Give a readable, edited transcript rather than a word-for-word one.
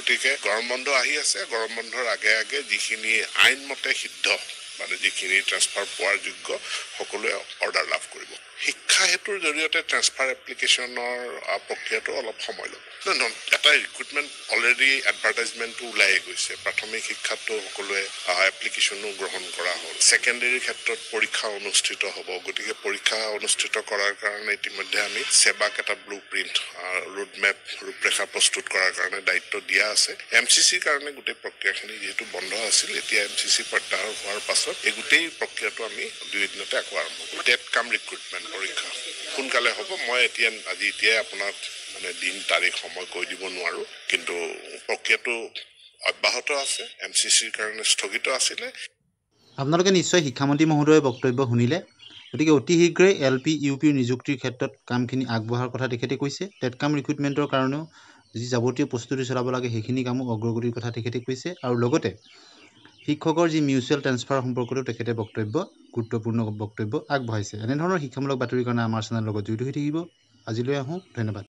গতিকে গৰম বন্ধ আহি আছে গৰম বন্ধৰ আগে আগে যিখিনি আইনমতে সিদ্ধ মানে যিখিনি ট্ৰান্সফাৰ পোৱাৰ যোগ্য সকলোৱে অৰ্ডাৰ লাভ কৰিব শিক্ষা হেতুৰ জৰিয়তে ট্ৰান্সফাৰ এপ্লিকেশ্যনৰ প্ৰক্ৰিয়াটো অলপ সময় ল'ব এটা ৰিক্ৰুটমেণ্ট অলৰেডি এডভাৰটাইজমেণ্টটো ওলাই গৈছে প্ৰাথমিক শিক্ষাটো সকলোৱে এপ্লিকেশ্যনো গ্ৰহণ কৰা হ'ল ছেকেণ্ডেৰীৰ ক্ষেত্ৰত পৰীক্ষা অনুষ্ঠিত হ'ব গতিকে পৰীক্ষা অনুষ্ঠিত কৰাৰ কাৰণে ইতিমধ্যে আমি সেবাক এটা ব্লু প্ৰিণ্ট ৰোডমেপ ৰূপৰেখা প্ৰস্তুত কৰাৰ কাৰণে দায়িত্ব দিয়া আছে MCCৰ কাৰণে গোটেই প্ৰক্ৰিয়াখিনি যিহেতু বন্ধ আছিল এতিয়া MCC প্ৰত্যাহাৰ হোৱাৰ পাছত এই গোটেই প্ৰক্ৰিয়াটো আমি 2 দিনতে আকৌ আৰম্ভ কৰিম টেট কাম ৰিক্ৰুটমেণ্ট পৰীক্ষা সোনকালে হ'ব মই এতিয়াই আপোনাক মানে দিন তাৰিখ সময় কৈ দিব নোৱাৰো কিন্তু প্ৰক্ৰিয়াটো অব্যাহত আছে MCCৰ কাৰণে স্থগিত আছিলে আপোনালোকে নিশ্চয় শিক্ষামন্ত্ৰী মহোদয়ৰ বক্তব্য শুনিলে গতিকে অতি শীঘ্ৰেই LP UPৰ নিযুক্তিৰ ক্ষেত্ৰত কামখিনি আগবঢ়াৰ কথা তেখেতে কৈছে টেট কাম ৰিক্ৰুটমেণ্টৰ কাৰণেও যি যাৱতীয় প্ৰস্তুতি চলাব লাগে সেইখিনি কামো অগ্ৰগতিৰ কথা তেখেতে কৈছে আৰু লগতে শিক্ষকৰ যি মিউচুৱেল ট্ৰান্সফাৰ সম্পৰ্কতো তেখেতে গুৰুত্বপূৰ্ণ বক্তব্য আগবঢ়াইছে এনেধৰণৰ শিক্ষামূলক বাতৰিৰ কাৰণে আমাৰ চেনেলৰ লগত জড়িত হৈ থাকিব আজিলৈ আহোঁ ধন্যবাদ